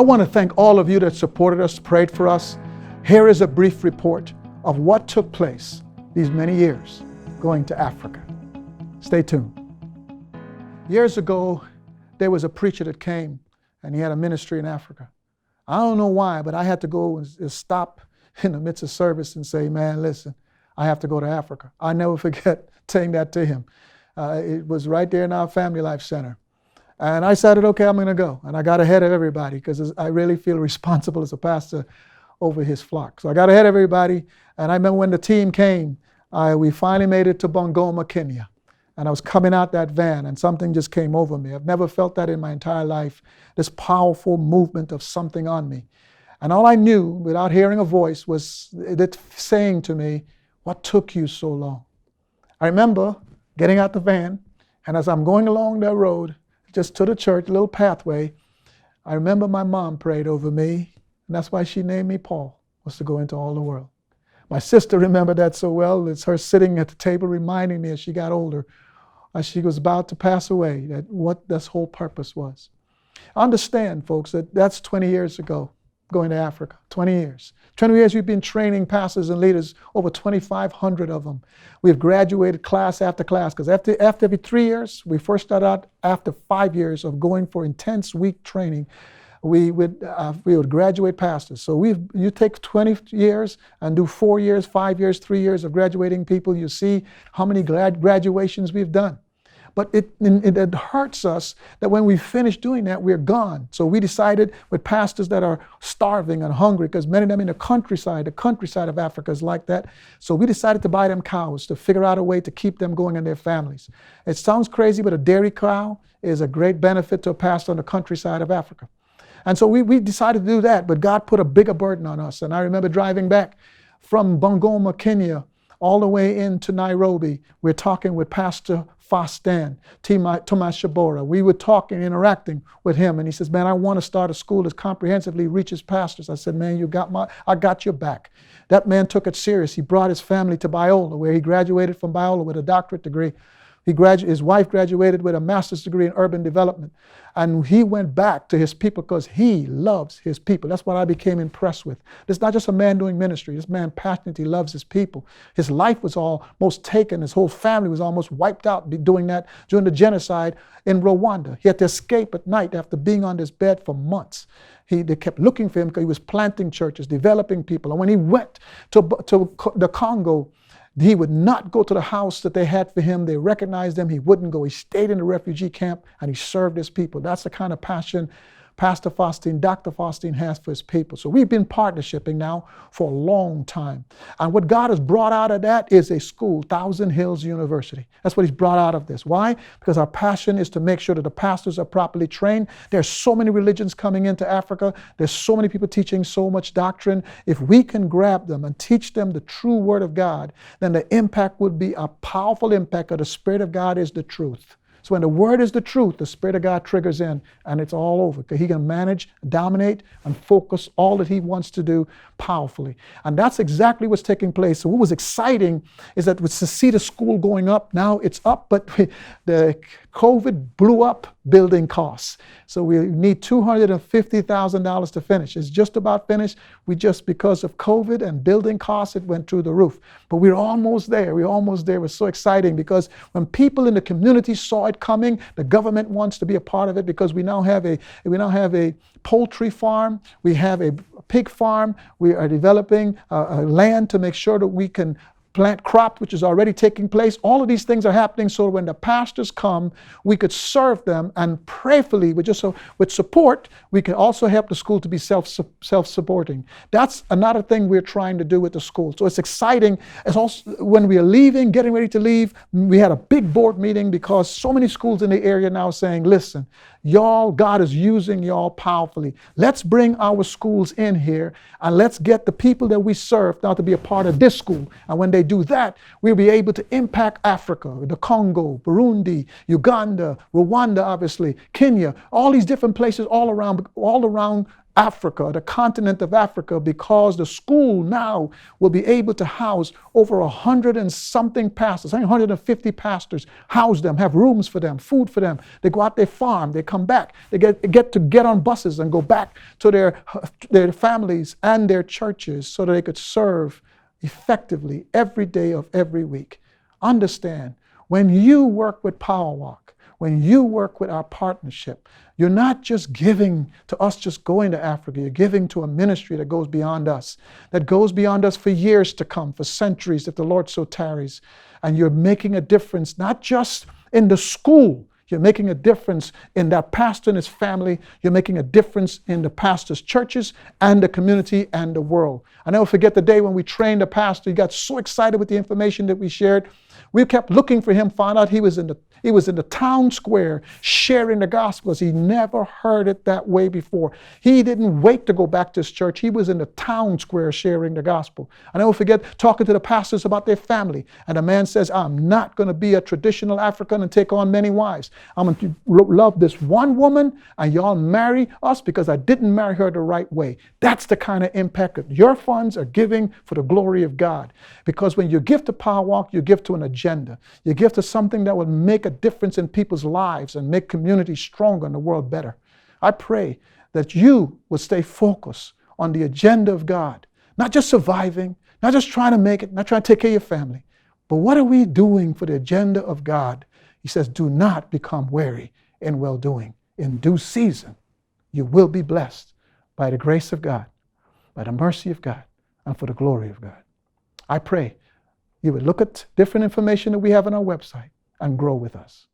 I want to thank all of you that supported us, prayed for us. Here is a brief report of what took place these many years going to Africa. Stay tuned. Years ago, there was a preacher that came and he had a ministry in Africa. I don't know why, but I had to go and stop in the midst of service and say, man, listen, I have to go to Africa. I never forget saying that to him. It was right there in our Family Life Center. And I decided, okay, I'm going to go. And I got ahead of everybody because I really feel responsible as a pastor over his flock. So I got ahead of everybody. And I remember when the team came, we finally made it to Bungoma, Kenya. And I was coming out that van and something just came over me. I've never felt that in my entire life, this powerful movement of something on me. And all I knew without hearing a voice was it saying to me, what took you so long? I remember getting out the van, and as I'm going along that road, just to the church, a little pathway, I remember my mom prayed over me, and that's why she named me Paul, was to go into all the world. My sister remembered that so well. It's her sitting at the table reminding me as she got older, as she was about to pass away, that what this whole purpose was. Understand, folks, that that's 20 years ago, going to Africa, 20 years. 20 years we've been training pastors and leaders, over 2,500 of them. We've graduated class after class, because after every 3 years, we first started out after 5 years of going for intense week training, we would graduate pastors. So you take 20 years and do 4 years, 5 years, 3 years of graduating people, you see how many graduations we've done. But it hurts us that when we finish doing that, we're gone. So we decided with pastors that are starving and hungry, because many of them in the countryside of Africa is like that. So we decided to buy them cows to figure out a way to keep them going in their families. It sounds crazy, but a dairy cow is a great benefit to a pastor on the countryside of Africa. And so we decided to do that, but God put a bigger burden on us. And I remember driving back from Bungoma, Kenya, all the way into Nairobi. We're talking with Pastor Fastan, Tomas Shabora. We were talking, interacting with him, and he says, man, I want to start a school that comprehensively reaches pastors. I said, man, I got your back. That man took it serious. He brought his family to Biola, where he graduated from Biola with a doctorate degree. His wife graduated with a master's degree in urban development. And he went back to his people because he loves his people. That's what I became impressed with. This is not just a man doing ministry. This man passionately loves his people. His life was almost taken. His whole family was almost wiped out doing that during the genocide in Rwanda. He had to escape at night after being on his bed for months. They kept looking for him because he was planting churches, developing people. And when he went to the Congo, he would not go to the house that they had for him. They recognized him. He wouldn't go. He stayed in the refugee camp and he served his people. That's the kind of passion Pastor Faustine, Dr. Faustine has for his people. So we've been partnershiping now for a long time. And what God has brought out of that is a school, Thousand Hills University. That's what he's brought out of this. Why? Because our passion is to make sure that the pastors are properly trained. There's so many religions coming into Africa. There's so many people teaching so much doctrine. If we can grab them and teach them the true word of God, then the impact would be a powerful impact, because the Spirit of God is the truth. So when the word is the truth, the Spirit of God triggers in and it's all over, because he can manage, dominate, and focus all that he wants to do powerfully. And that's exactly what's taking place. So what was exciting is that to see the school going up, now it's up, but the COVID blew up building costs. So we need $250,000 to finish. It's just about finished. Because of COVID and building costs, it went through the roof. But we're almost there. We're almost there. It was so exciting because when people in the community saw it coming, the government wants to be a part of it, because we now have a poultry farm, we have a pig farm, we are developing land to make sure that we can plant crop, which is already taking place. All of these things are happening so when the pastors come, we could serve them, and prayerfully, with support, we can also help the school to be self-supporting. That's another thing we're trying to do with the school. So it's exciting. It's also, when we are leaving, getting ready to leave, we had a big board meeting because so many schools in the area now saying, listen, y'all, God is using y'all powerfully. Let's bring our schools in here and let's get the people that we serve now to be a part of this school. And when they they do that, we'll be able to impact Africa, the Congo, Burundi, Uganda, Rwanda, obviously, Kenya, all these different places all around Africa, the continent of Africa, because the school now will be able to house over 100 and something pastors, I think 150 pastors, house them, have rooms for them, food for them. They go out, they farm, they come back, they get on buses and go back to their families and their churches so that they could serve effectively every day of every week. Understand, when you work with Power Walk, when you work with our partnership, you're not just giving to us just going to Africa. You're giving to a ministry that goes beyond us for years to come, for centuries, if the Lord so tarries. And you're making a difference, not just in the school. You're making a difference in that pastor and his family. You're making a difference in the pastor's churches and the community and the world. I never forget the day when we trained a pastor. He got so excited with the information that we shared. We kept looking for him, found out he was in the town square sharing the gospel, because he never heard it that way before. He didn't wait to go back to his church. He was in the town square sharing the gospel. I never forget talking to the pastors about their family. And the man says, I'm not going to be a traditional African and take on many wives. I'm going to love this one woman, and y'all marry us because I didn't marry her the right way. That's the kind of impact that your funds are giving for the glory of God. Because when you give to Power Walk, you give to an agenda. You give to something that will make a difference in people's lives and make communities stronger and the world better. I pray that you will stay focused on the agenda of God, not just surviving, not just trying to make it, not trying to take care of your family, but what are we doing for the agenda of God? He says, do not become weary in well-doing. In due season, you will be blessed by the grace of God, by the mercy of God, and for the glory of God. I pray you would look at different information that we have on our website and grow with us.